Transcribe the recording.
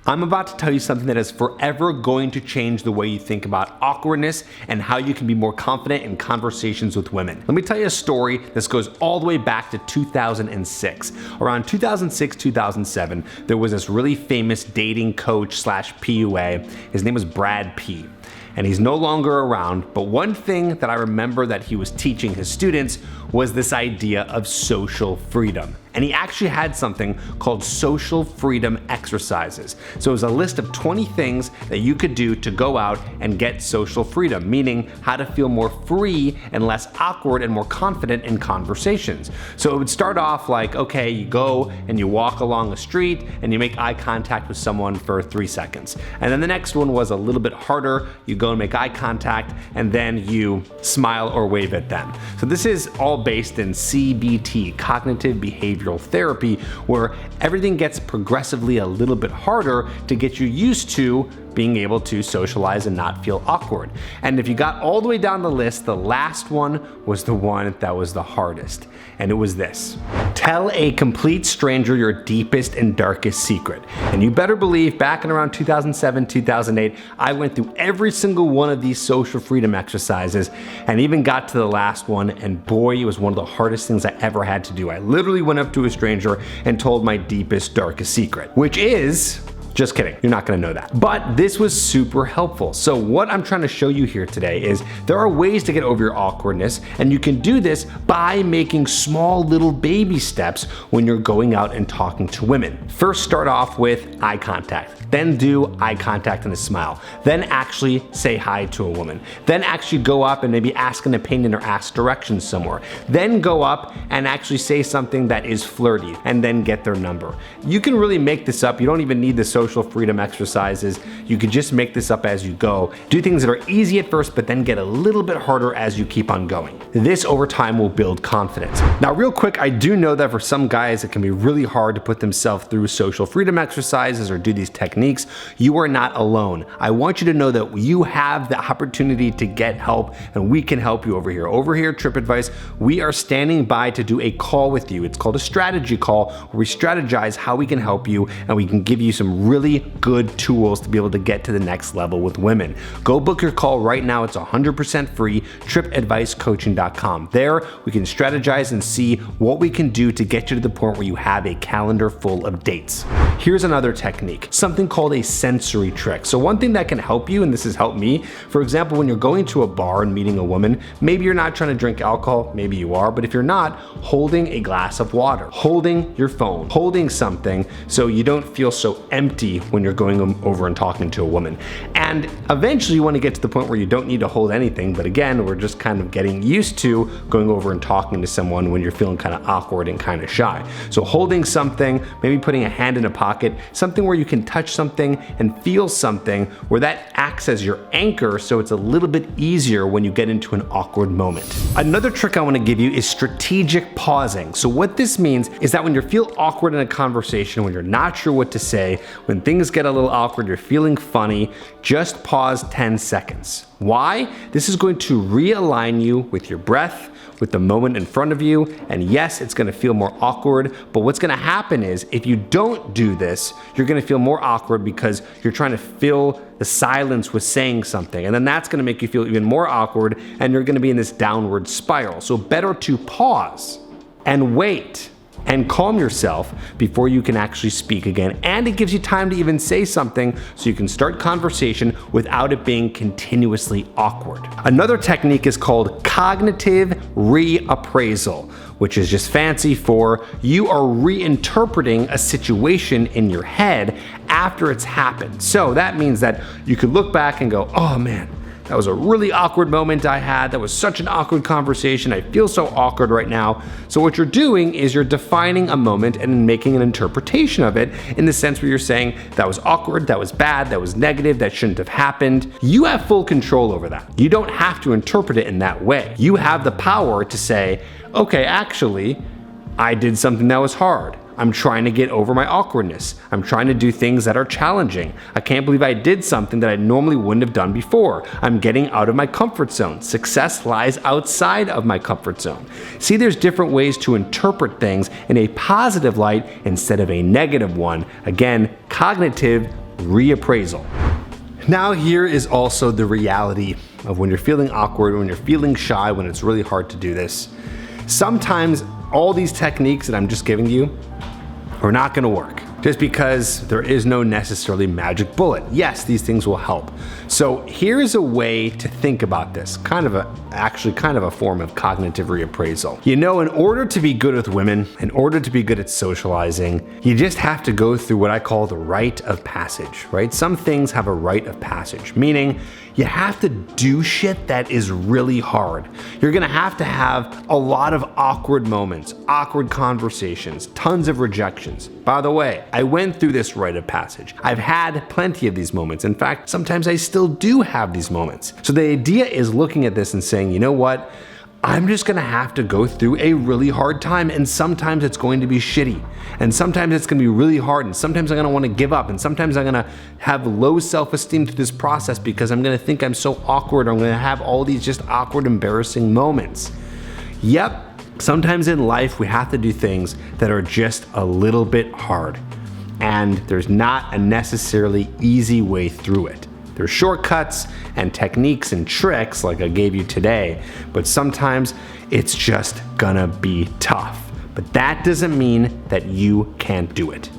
I'm about to tell you something that is forever going to change the way you think about awkwardness and how you can be more confident in conversations with women. Let me tell you a story. This goes all the way back to 2006. Around 2006, 2007, there was this really famous dating coach slash PUA. His name was Brad P. And he's no longer around, but one thing that I remember that he was teaching his students was this idea of social freedom. And he actually had something called social freedom exercises. So it was a list of 20 things that you could do to go out and get social freedom, meaning how to feel more free and less awkward and more confident in conversations. So it would start off like, okay, you go and you walk along a street and you make eye contact with someone for 3 seconds. And then the next one was a little bit harder. You go and make eye contact and then you smile or wave at them. So this is all based in CBT, cognitive behavioral therapy, where everything gets progressively a little bit harder to get you used to being able to socialize and not feel awkward. And if you got all the way down the list, the last one was the one that was the hardest. And it was this: tell a complete stranger your deepest and darkest secret. And you better believe back in around 2007, 2008, I went through every single one of these social freedom exercises and even got to the last one. And boy, it was one of the hardest things I ever had to do. I literally went up to a stranger and told my deepest, darkest secret, which is... just kidding, you're not gonna know that. But this was super helpful. So what I'm trying to show you here today is there are ways to get over your awkwardness, and you can do this by making small little baby steps when you're going out and talking to women. First, start off with eye contact. Then do eye contact and a smile. Then actually say hi to a woman. Then actually go up and maybe ask an opinion or ask directions somewhere. Then go up and actually say something that is flirty and then get their number. You can really make this up. You don't even need the social freedom exercises. You can just make this up as you go. Do things that are easy at first, but then get a little bit harder as you keep on going. This over time will build confidence. Now, real quick, I do know that for some guys, it can be really hard to put themselves through social freedom exercises or do these techniques. You are not alone. I want you to know that you have the opportunity to get help, and we can help you over here. Over here at Trip Advice, we are standing by to do a call with you. It's called a strategy call, where we strategize how we can help you, and we can give you some really good tools to be able to get to the next level with women. Go book your call right now. It's 100% free, tripadvicecoaching.com. There, we can strategize and see what we can do to get you to the point where you have a calendar full of dates. Here's another technique, something called a sensory trick. So one thing that can help you, and this has helped me, for example, when you're going to a bar and meeting a woman, maybe you're not trying to drink alcohol, maybe you are, but if you're not, holding a glass of water, holding your phone, holding something so you don't feel so empty when you're going over and talking to a woman. And eventually you want to get to the point where you don't need to hold anything, but again, we're just kind of getting used to going over and talking to someone when you're feeling kind of awkward and kind of shy. So holding something, maybe putting a hand in a pocket, something where you can touch something and feel something, where that acts as your anchor, so it's a little bit easier when you get into an awkward moment. Another trick I want to give you is strategic pausing. So what this means is that when you feel awkward in a conversation, when you're not sure what to say, when things get a little awkward, you're feeling funny, just pause 10 seconds. Why? This is going to realign you with your breath, with the moment in front of you, and yes, it's gonna feel more awkward, but what's gonna happen is if you don't do this, you're gonna feel more awkward because you're trying to fill the silence with saying something, and then that's gonna make you feel even more awkward, and you're gonna be in this downward spiral. So better to pause and wait and calm yourself before you can actually speak again. And it gives you time to even say something so you can start conversation without it being continuously awkward. Another technique is called cognitive reappraisal, which is just fancy for you are reinterpreting a situation in your head after it's happened. So that means that you could look back and go, oh man, that was a really awkward moment I had. That was such an awkward conversation. I feel so awkward right now. So what you're doing is you're defining a moment and making an interpretation of it in the sense where you're saying that was awkward, that was bad, that was negative, that shouldn't have happened. You have full control over that. You don't have to interpret it in that way. You have the power to say, okay, actually, I did something that was hard. I'm trying to get over my awkwardness. I'm trying to do things that are challenging. I can't believe I did something that I normally wouldn't have done before. I'm getting out of my comfort zone. Success lies outside of my comfort zone. See, there's different ways to interpret things in a positive light instead of a negative one. Again, cognitive reappraisal. Now here is also the reality of when you're feeling awkward, when you're feeling shy, when it's really hard to do this. Sometimes all these techniques that I'm just giving you are not gonna work, just because there is no necessarily magic bullet. Yes, these things will help. So here's a way to think about this, actually kind of a form of cognitive reappraisal. You know, in order to be good with women, in order to be good at socializing, you just have to go through what I call the rite of passage, right? Some things have a rite of passage, meaning you have to do shit that is really hard. You're gonna have to have a lot of awkward moments, awkward conversations, tons of rejections. By the way, I went through this rite of passage. I've had plenty of these moments. In fact, sometimes I still do have these moments. So the idea is looking at this and saying, you know what? I'm just gonna have to go through a really hard time, and sometimes it's going to be shitty, and sometimes it's gonna be really hard, and sometimes I'm gonna wanna give up, and sometimes I'm gonna have low self-esteem through this process because I'm gonna think I'm so awkward, or I'm gonna have all these just awkward, embarrassing moments. Yep, sometimes in life we have to do things that are just a little bit hard, and there's not a necessarily easy way through it. There's shortcuts and techniques and tricks like I gave you today, but sometimes it's just gonna be tough. But that doesn't mean that you can't do it.